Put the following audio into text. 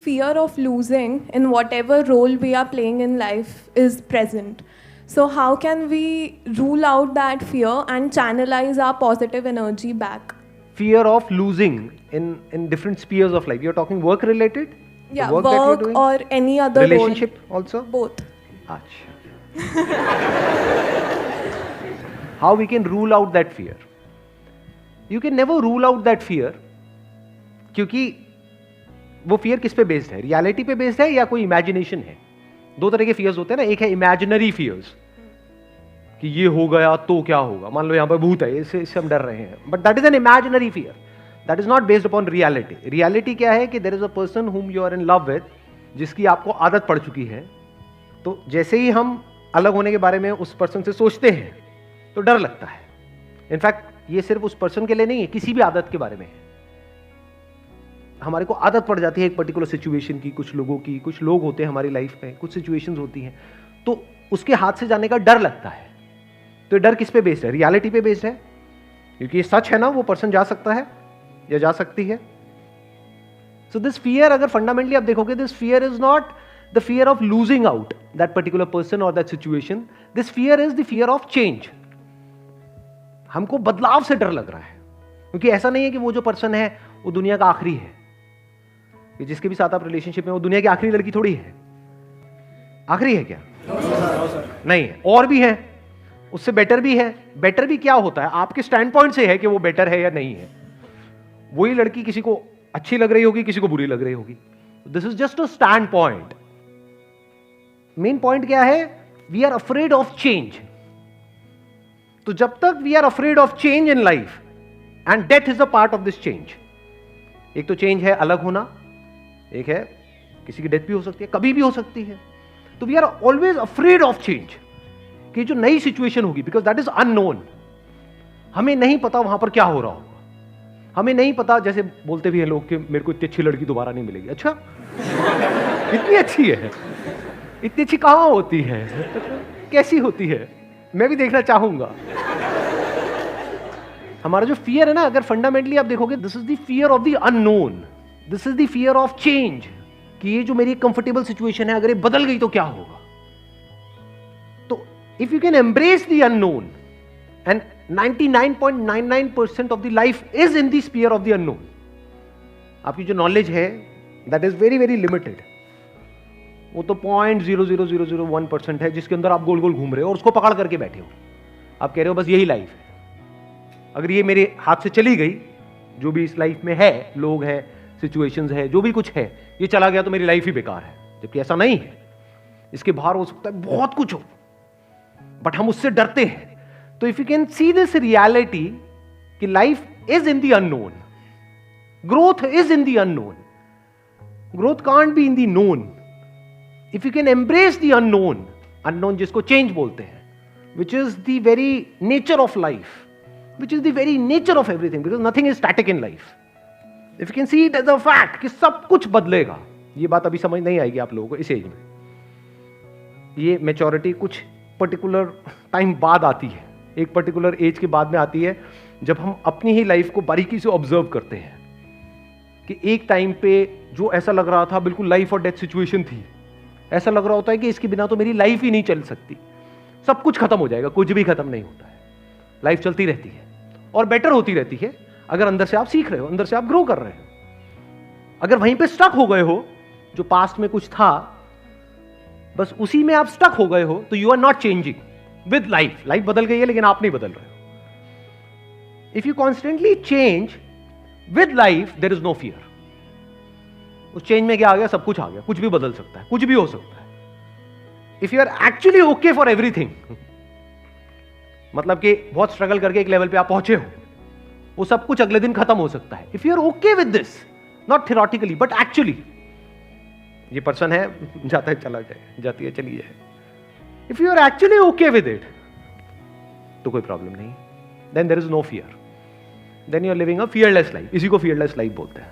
fear of losing in whatever role we are playing in life is present. So how can we rule out that fear and channelize our positive energy back? Fear of losing in different spheres of life. You're talking work related? Yeah, work that you're work doing? or any other Relationship also? role. Both. Achha. How we can rule out that fear? You can never rule out that fear, क्योंकि वो fear किस पे based है? Reality पे based है या कोई imagination है? दो तरह के फियर्स होते हैं ना, एक है इमेजिनरी फियर्स कि ये हो गया तो क्या होगा, मान लो यहां पर भूत है, इससे हम डर रहे हैं, but that is an imaginary fear, that is not based upon reality. Reality क्या है कि there is a person whom you are in love with, जिसकी आपको आदत पड़ चुकी है, तो जैसे ही हम अलग होने के बारे में उस पर्सन से सोचते हैं तो डर लगता है. इनफैक्ट ये सिर्फ उस पर्सन के लिए नहीं है, किसी भी आदत के बारे में है. हमारे को आदत पड़ जाती है एक पर्टिकुलर सिचुएशन की, कुछ लोगों की, कुछ लोग होते हैं हमारी लाइफ में, कुछ सिचुएशंस होती हैं, तो उसके हाथ से जाने का डर लगता है. तो ये डर किस पे बेस्ड है? रियलिटी पे बेस्ड है, क्योंकि ये सच है ना, वो पर्सन जा सकता है या जा सकती है. सो दिस फियर, अगर फंडामेंटली आप देखोगे, this fear is not the fear of losing out that particular person और that situation. This fear is the fear of change. हमको बदलाव से डर लग रहा है, क्योंकि ऐसा नहीं है कि वो जो पर्सन है वो दुनिया का आखिरी है. कि जिसके भी साथ आप रिलेशनशिप में, वो दुनिया की आखिरी लड़की थोड़ी है. आखिरी है क्या? नहीं है, और भी है, उससे बेटर भी है. बेटर भी क्या होता है? आपके स्टैंड पॉइंट से है कि वो बेटर है या नहीं है. वही लड़की किसी को अच्छी लग रही होगी, किसी को बुरी लग रही होगी. This is just a standpoint. Main point क्या है? We are afraid of change. तो जब तक we are afraid of change in life, and death is a part of this change. एक तो चेंज है अलग होना, एक है किसी की डेथ भी हो सकती है, कभी भी हो सकती है. तो we are always afraid of change, कि जो नई सिचुएशन होगी, बिकॉज दैट इज अननोन. हमें नहीं पता वहां पर क्या हो रहा होगा, हमें नहीं पता. जैसे बोलते भी हैं लोग कि मेरे को इतनी अच्छी लड़की दोबारा नहीं मिलेगी. अच्छा, इतनी अच्छी है? इतनी अच्छी कहां होती है? कैसी होती है? मैं भी देखना चाहूंगा. हमारा जो फियर है ना, अगर फंडामेंटली आप देखोगे, this is the fear of the unknown, this is the fear of change. कि ये जो मेरी कंफर्टेबल सिचुएशन है, अगर ये बदल गई तो क्या होगा. तो if you can embrace the unknown, and 99.99% of the life is in the sphere of the unknown. आपकी जो नॉलेज है that is very very limited. वो तो 0.00001% है, जिसके अंदर आप गोल गोल घूम रहे हो और उसको पकड़ करके बैठे हो. आप कह रहे हो बस यही लाइफ है. अगर ये मेरे हाथ से चली गई, जो भी इस लाइफ में है, लोग हैं, सिचुएशंस है, जो भी कुछ है, ये चला गया तो मेरी लाइफ ही बेकार है. जबकि ऐसा नहीं है. इसके बाहर हो सकता है बहुत कुछ हो, बट हम उससे डरते हैं. तो if you can see this reality कि life is in the unknown, growth is in the unknown, growth can't be in the known. If you can embrace the unknown, unknown जिसको चेंज बोलते हैं, which is the very nature of life, which is the very nature of everything, because nothing is static in life. If you can see it as a fact कि सब कुछ बदलेगा. ये बात अभी समझ नहीं आएगी आप लोगों को इस एज में. ये मैच्योरिटी कुछ पर्टिकुलर टाइम बाद आती है, एक पर्टिकुलर एज के बाद में आती है, जब हम अपनी ही लाइफ को बारीकी से ऑब्जर्व करते हैं कि एक टाइम पे जो ऐसा लग रहा था बिल्कुल लाइफ और डेथ सिचुएशन थी, ऐसा लग रहा होता है कि इसके बिना तो मेरी लाइफ ही नहीं चल सकती. सब कुछ खत्म हो जाएगा. कुछ भी खत्म नहीं होता है. लाइफ चलती रहती है और बेटर होती रहती है, अगर अंदर से आप सीख रहे हो, अंदर से आप ग्रो कर रहे हो. अगर वहीं पे स्टक हो गए हो, जो पास्ट में कुछ था, बस उसी में आप स्टक हो गए हो, तो you are not changing with life. Life बदल गई है लेकिन आप नहीं बदल रहे हो. If you constantly change with life, there is no fear. उस चेंज में क्या आ गया? सब कुछ आ गया. कुछ भी बदल सकता है, कुछ भी हो सकता है. If you are actually okay for everything, मतलब कि बहुत स्ट्रगल करके एक लेवल पे आप पहुंचे हो, वो सब कुछ अगले दिन खत्म हो सकता है. If you are okay with this, not theoretically but actually, ये पर्सन है, जाता है चला जाए, जाती है चली जाए. If you are actually okay with it, तो कोई प्रॉब्लम नहीं. Then there is no fear. Then you are living a fearless life. इसी को फियरलेस लाइफ बोलते हैं.